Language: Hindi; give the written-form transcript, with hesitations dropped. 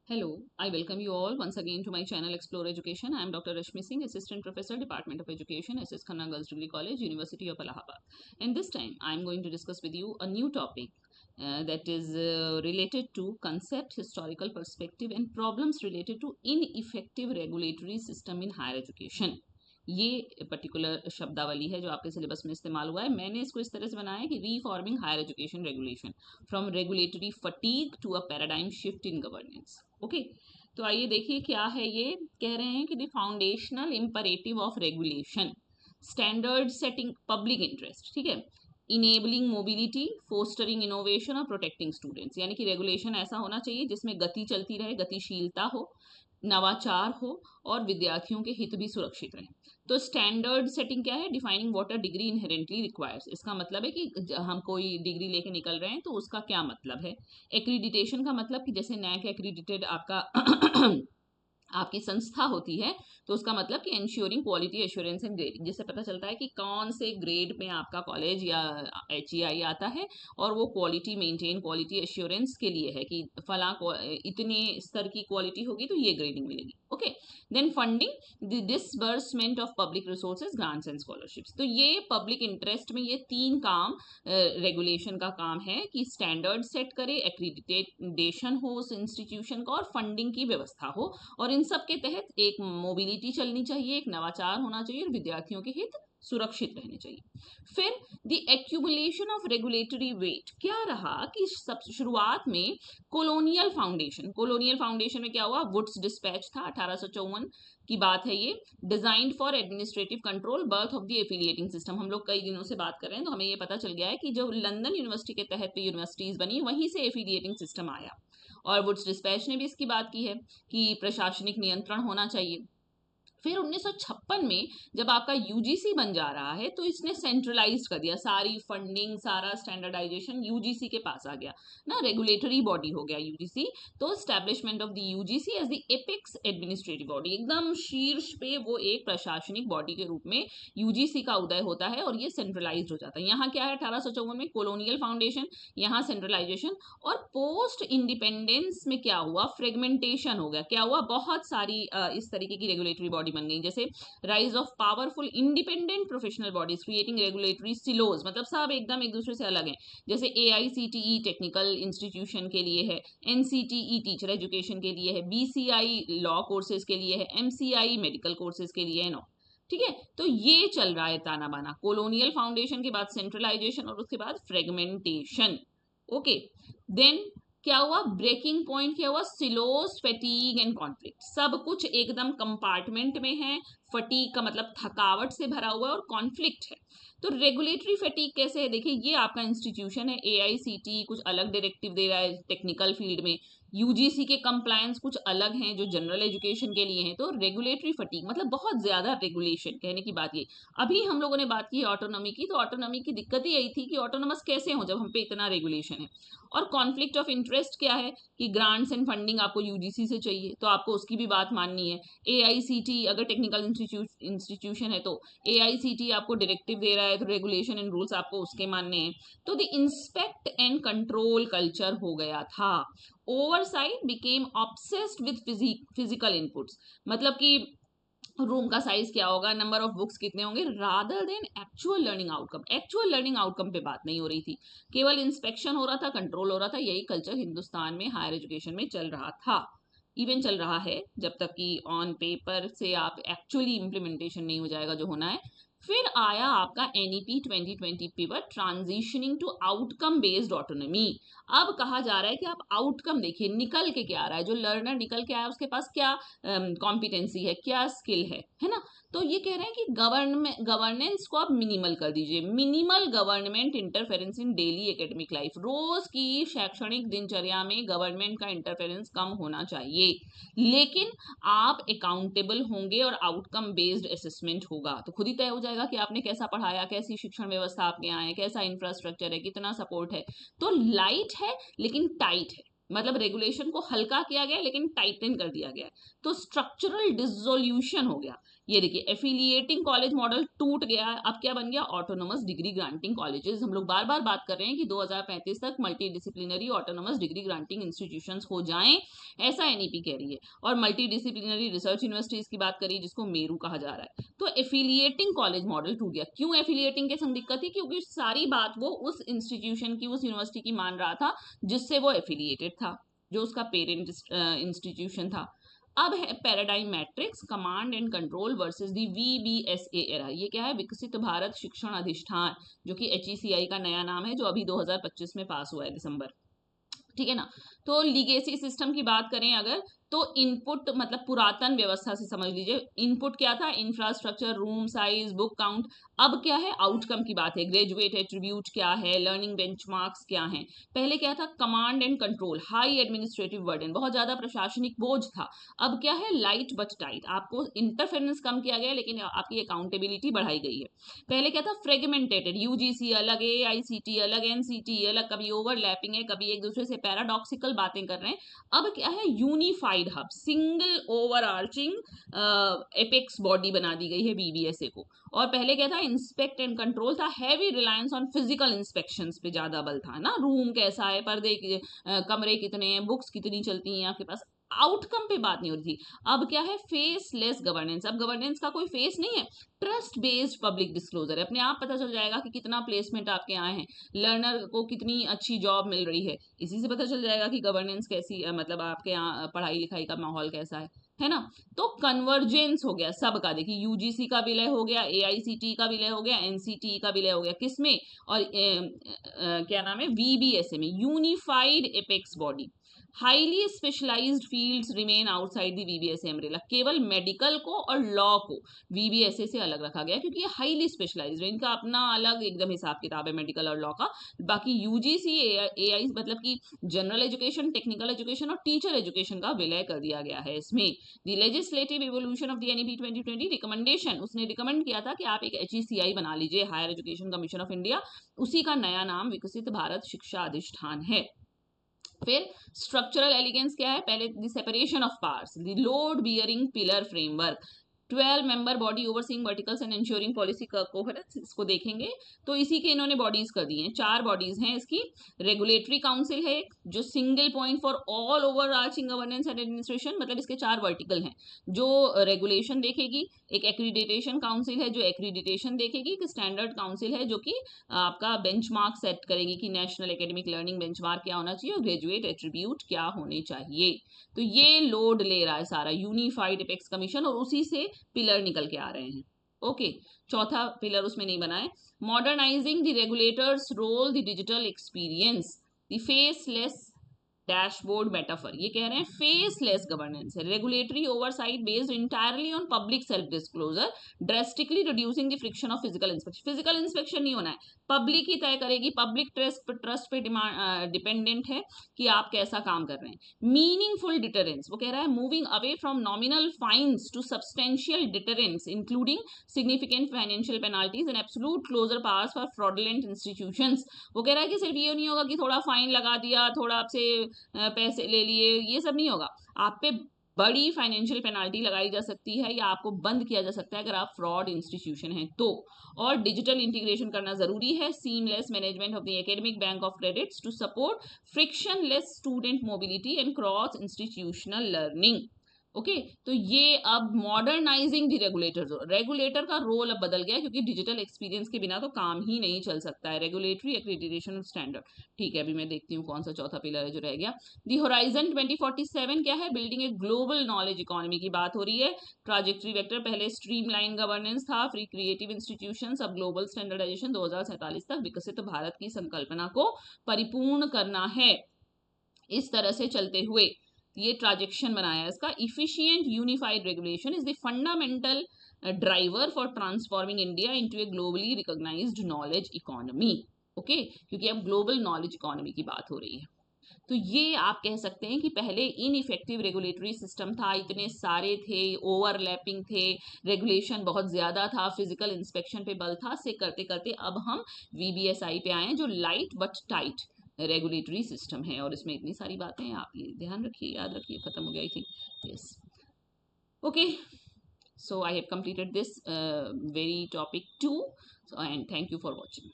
Hello, I welcome you all once again to my channel Explore Education. I am Dr. Rashmi Singh, Assistant Professor, Department of Education, SS Khanna Girls Degree College, University of Allahabad. And this time I am going to discuss with you a new topic that is related to concept, historical perspective and problems related to ineffective regulatory system in higher education. ये पर्टिकुलर शब्दावली है जो आपके सिलेबस में इस्तेमाल हुआ है. मैंने इसको इस तरह से बनाया है कि reforming higher education regulation from regulatory fatigue to a paradigm shift in governance. Okay, तो आइए देखिए क्या है. ये कह रहे हैं कि the foundational imperative of regulation, standard setting public interest, ठीक है, इनेबलिंग मोबिलिटी, फोस्टरिंग इनोवेशन और प्रोटेक्टिंग स्टूडेंट्स. यानी कि रेगुलेशन ऐसा होना चाहिए जिसमें गति चलती रहे, गतिशीलता हो, नवाचार हो और विद्यार्थियों के हित भी सुरक्षित रहें. तो स्टैंडर्ड सेटिंग क्या है? Defining what a degree inherently requires. इसका मतलब है कि हम कोई डिग्री लेके निकल रहे हैं तो उसका क्या मतलब है. एक्रीडिटेशन का मतलब कि जैसे नैक एक्रीडिटेड आपका आपकी संस्था होती है तो उसका मतलब कि ensuring quality assurance and grading, जिससे पता चलता है कि कौन से ग्रेड में आपका कॉलेज या HEI आता है और वो क्वालिटी मेंटेन, क्वालिटी एश्योरेंस के लिए है कि फला इतने स्तर की क्वालिटी होगी तो ये ग्रेडिंग मिलेगी. Okay, then funding, the disbursement of public resources, grants and scholarships. तो ये पब्लिक इंटरेस्ट में ये तीन काम रेगुलेशन का काम है कि स्टैंडर्ड सेट करे, एक्रीडिटेशन हो उस इंस्टीट्यूशन का और फंडिंग की व्यवस्था हो. और इन सब के तहत एक मोबिलिटी चलनी चाहिए, एक नवाचार होना चाहिए और विद्यार्थियों के हित सुरक्षित रहने चाहिए. फिर the accumulation of regulatory weight. क्या रहा कि सब शुरुआत में कोलोनियल फाउंडेशन में क्या हुआ? वुड्स डिस्पैच था, 1854 की बात है ये. Designed for administrative control, birth of the affiliating system. हम लोग कई दिनों से बात कर रहे हैं तो हमें ये पता चल गया है कि जो लंदन यूनिवर्सिटी के तहत यूनिवर्सिटीज बनी वहीं से एफिलिएटिंग सिस्टम आया. और वुड्स डिस्पैच ने भी इसकी बात की है कि प्रशासनिक नियंत्रण होना चाहिए. फिर 1956 में जब आपका यूजीसी बन जा रहा है तो इसने सेंट्रलाइज कर दिया, सारी फंडिंग, सारा स्टैंडर्डाइजेशन यूजीसी के पास आ गया ना, रेगुलेटरी बॉडी हो गया यूजीसी. तो establishment of the UGC as the apex administrative body, एकदम शीर्ष पे वो एक प्रशासनिक बॉडी के रूप में यूजीसी का उदय होता है और ये सेंट्रलाइज हो जाता है. यहाँ क्या है 1854 में? कोलोनियल फाउंडेशन, यहाँ सेंट्रलाइजेशन. और पोस्ट इंडिपेंडेंस में क्या हुआ? फ्रेगमेंटेशन हो गया. क्या हुआ? बहुत सारी इस तरीके की रेगुलेटरी बॉडी बन गई, जैसे rise of powerful independent professional bodies creating regulatory silos, मतलब सब एकदम एक दूसरे से अलग हैं. जैसे AICTE टेक्निकल इंस्टीट्यूशन के लिए है, NCTE टीचर एजुकेशन के लिए है, BCI लॉ कोर्सेज के लिए है, MCI मेडिकल कोर्सेज के लिए है. नो, ठीक है. तो ये चल रहा है ताना बाना. कोलोनियल फाउंडेशन के बाद सेंट्रलाइजेशन और उसके बाद फ्रेगमेंटेशन. ओके, देन क्या हुआ? ब्रेकिंग पॉइंट क्या हुआ? Silos, fatigue and conflict. सब कुछ एकदम कंपार्टमेंट में है. फटीग का मतलब थकावट से भरा हुआ है और कॉन्फ्लिक्ट है. तो रेगुलेटरी फैटीग कैसे है? देखिए, ये आपका इंस्टीट्यूशन है, AICTE कुछ अलग डायरेक्टिव दे रहा है टेक्निकल फील्ड में, यूजीसी के कंप्लायंस कुछ अलग हैं जो जनरल एजुकेशन के लिए हैं. तो रेगुलेटरी फटीग मतलब बहुत ज्यादा रेगुलेशन. कहने की बात ये, अभी हम लोगों ने बात की ऑटोनॉमी की, तो ऑटोनॉमी की दिक्कत ही यही थी कि ऑटोनॉमस कैसे हो जब हम पे इतना रेगुलेशन है. और कॉन्फ्लिक्ट ऑफ इंटरेस्ट क्या है कि ग्रांट्स एंड फंडिंग आपको यूजीसी से चाहिए तो आपको उसकी भी बात माननी है. AICTE अगर टेक्निकल इंस्टीट्यूशन है तो AICTE आपको डायरेक्टिव दे रहा है तो रेगुलेशन एंड रूल्स आपको उसके मानने हैं. तो the inspect and control culture हो गया था. Oversight became obsessed with physical inputs, मतलब कि रूम का साइज क्या होगा, नंबर ऑफ बुक्स कितने होंगे, rather than actual learning outcome. Actual learning outcome पे बात नहीं हो रही थी, केवल इंस्पेक्शन हो रहा था, कंट्रोल हो रहा था. यही कल्चर हिंदुस्तान में हायर एजुकेशन में चल रहा था, इवन चल रहा है, जब तक कि ऑन पेपर से आप एक्चुअली इम्प्लीमेंटेशन नहीं हो जाएगा जो होना है. फिर आया आपका NEP 2020 pivot, transitioning to outcome based autonomy. अब कहा जा रहा है कि आप आउटकम देखिए, निकल के क्या आ रहा है, जो लर्नर निकल के आया उसके पास क्या कॉम्पिटेंसी है, क्या स्किल है ना. तो ये कह रहे हैं कि गवर्नेंस को आप मिनिमल कर दीजिए. Minimal government interference in daily academic life. रोज की शैक्षणिक दिनचर्या में गवर्नमेंट का इंटरफेरेंस कम होना चाहिए, लेकिन आप अकाउंटेबल होंगे और आउटकम बेस्ड असेसमेंट होगा तो खुद ही तय हो जाएगा कि आपने कैसा पढ़ाया, कैसी शिक्षण व्यवस्था आपके यहाँ है, कैसा इंफ्रास्ट्रक्चर है, कितना सपोर्ट है. तो लाइट है लेकिन टाइट है. मतलब रेगुलेशन को हल्का किया गया लेकिन टाइटन कर दिया गया। तो स्ट्रक्चरल डिसोल्यूशन हो गया। ये देखिए एफिलिएटिंग कॉलेज मॉडल टूट गया। अब क्या बन गया? Autonomous degree granting colleges. हम लोग बार बार बात कर रहे हैं कि 2035 तक multi disciplinary autonomous degree granting institutions हो जाएं, ऐसा एनईपी कह रही है। और मल्टी डिसिप्लिनरी रिसर्च यूनिवर्सिटीज की बात करी जिसको मेरू कहा जा रहा है। तो एफिलिएटिंग कॉलेज मॉडल टूट गया। क्यों एफिलिएटिंग के संग दिक्कत थी? क्योंकि सारी बात वो उस इंस्टीट्यूशन की, उस यूनिवर्सिटी की मान रहा था जिससे वो एफिलिएटेड था, जो उसका पेरेंट इंस्टीट्यूशन था। अब है paradigm matrix, command and control versus the VBSA era. ये क्या है? विकसित भारत शिक्षण अधिष्ठान, जो कि एचईसीआई का नया नाम है, जो अभी 2025 में पास हुआ है दिसंबर। ठीक है ना? तो लीगेसी सिस्टम की बात करें अगर, तो इनपुट मतलब पुरातन व्यवस्था से समझ लीजिए। इनपुट क्या था? Infrastructure, room size, book count. अब क्या है? आउटकम की बात है। ग्रेजुएट एट्रीब्यूट क्या है? लर्निंग बेंचमार्क्स क्या है? पहले क्या था? Command and control, high administrative burden, बहुत ज्यादा प्रशासनिक बोझ था। अब क्या है? लाइट बट टाइट, आपको इंटरफेरेंस कम किया गया लेकिन आपकी अकाउंटेबिलिटी बढ़ाई गई है। पहले क्या था? फ्रेगमेंटेड, यूजीसी अलग, एआईसीटी अलग, एनसीटी अलग, कभी ओवरलैपिंग है, कभी एक दूसरे से पैराडॉक्सिकल बातें कर रहे हैं। अब क्या है? Unified hub, single over arching apex body बना दी गई है बीबीएसए को। और पहले क्या था? इंस्पेक्ट एंड कंट्रोल था, heavy reliance on physical inspections पे ज्यादा बल था ना, रूम कैसा है, पर्दे कमरे कितने हैं, बुक्स कितनी चलती हैं आपके पास, आउटकम पे बात नहीं हो रही थी। अब क्या है? Faceless governance. अब गवर्नेंस का कोई फेस नहीं है, ट्रस्ट बेस्ड पब्लिक डिस्क्लोजर है। अपने आप पता चल जाएगा कि कितना प्लेसमेंट आपके यहाँ है, लर्नर को कितनी अच्छी जॉब मिल रही है, इसी से पता चल जाएगा कि गवर्नेंस कैसी मतलब आपके यहाँ पढ़ाई लिखाई का माहौल कैसा है ना? तो कन्वर्जेंस हो गया सबका। देखिए यूजीसी का विलय हो गया, एआईसीटी का विलय हो गया, एनसीटी का विलय हो गया, किसमें? और क्या नाम है? वीबीएसए में, unified apex body. Highly specialised fields remain outside the VBSA umbrella. केवल मेडिकल को और लॉ को वीबीएसए से अलग रखा गया क्योंकि ये हाईली स्पेशलाइज्ड है, इनका अपना अलग एकदम हिसाब किताब है मेडिकल और लॉ का। बाकी यूजीसी एआई मतलब कि जनरल एजुकेशन, टेक्निकल एजुकेशन और टीचर एजुकेशन का विलय कर दिया गया है इसमें। The legislative evolution of the NEP 2020 recommendation, उसने रिकमेंड किया था कि आप एक एचईसीआई बना लीजिए, higher education commission of India, उसी का नया नाम विकसित भारत शिक्षा अधिष्ठान है। फिर स्ट्रक्चरल एलिगेंस क्या है? पहले the separation of powers, the load bearing pillar framework, 12 member body overseeing verticals and ensuring policy coherence, इसको देखेंगे तो इसी के इन्होंने बॉडीज कर दी हैं। 4 बॉडीज हैं इसकी। रेगुलेटरी काउंसिल है जो single point for all over arching governance and administration, मतलब इसके 4 वर्टिकल हैं जो रेगुलेशन देखेगी। एक एक्रीडिटेशन काउंसिल है जो एक्रीडिटेशन देखेगी। एक स्टैंडर्ड काउंसिल है जो कि आपका बेंचमार्क सेट करेगी कि नेशनल एकेडमिक लर्निंग बेंचमार्क क्या होना चाहिए और ग्रेजुएट एट्रीब्यूट क्या होने चाहिए। तो ये लोड ले रहा है सारा यूनिफाइड एपेक्स कमीशन और उसी से पिलर निकल के आ रहे हैं। ओके, चौथा पिलर उसमें नहीं बना है। Modernising the regulator's role, the digital experience, the faceless dashboard metaphor. ये कह रहे हैं फेसलेस गवर्नेंस है, regulatory oversight based entirely on public self disclosure, drastically reducing the friction of physical inspection. Physical inspection नहीं होना है, पब्लिक ही तय करेगी, पब्लिक ट्रस्ट पे डिपेंडेंट है कि आप कैसा काम कर रहे हैं। मीनिंगफुल डिटरेंस, वो कह रहा है moving away from nominal fines to substantial deterrence including significant financial penalties and absolute closure powers for fraudulent institutions. वो कह रहा है कि सिर्फ ये नहीं होगा कि थोड़ा फाइन लगा दिया, थोड़ा आपसे पैसे ले लिए, ये सब नहीं होगा। आप पे बड़ी फाइनेंशियल पेनाल्टी लगाई जा सकती है या आपको बंद किया जा सकता है अगर आप फ्रॉड इंस्टीट्यूशन हैं तो। और डिजिटल इंटीग्रेशन करना जरूरी है, seamless management of the academic bank of credits to support frictionless student mobility and cross institutional learning. Okay, तो ये अब मॉडर्नाइजिंग द रेगुलेटर, रेगुलेटर का रोल अब बदल गया क्योंकि डिजिटल एक्सपीरियंस के बिना तो काम ही नहीं चल सकता है। रेगुलेटरी एक्रीडिटेशन स्टैंडर्ड, ठीक है, अभी मैं देखती हूँ कौन सा चौथा पिलर है जो रह गया। दी होराइजन 2047 क्या है? Building a global knowledge economy की बात हो रही है। ट्राजेक्टरी वेक्टर, पहले स्ट्रीमलाइन गवर्नेंस था, फ्री क्रिएटिव इंस्टीट्यूशंस, अब ग्लोबल स्टैंडर्डाइजेशन, 2047 तक विकसित भारत की संकल्पना को परिपूर्ण करना है। इस तरह से चलते हुए ये ट्रांजेक्शन बनाया है इसका। Efficient unified regulation is the fundamental driver for transforming India into a globally recognised knowledge economy. Okay, क्योंकि अब ग्लोबल नॉलेज इकोनॉमी की बात हो रही है। तो ये आप कह सकते हैं कि पहले इनइफेक्टिव रेगुलेटरी सिस्टम था, इतने सारे थे, ओवरलैपिंग थे, रेगुलेशन बहुत ज्यादा था, फिजिकल इंस्पेक्शन पे बल था, से करते करते अब हम वीबीएसआई पे आए हैं जो light but tight, regulatory system है और इसमें इतनी सारी बातें हैं, आप ये ध्यान रखिए, याद रखिए। खत्म हो गया I think, yes, okay. So I have completed this very topic 2. So, and thank you for watching.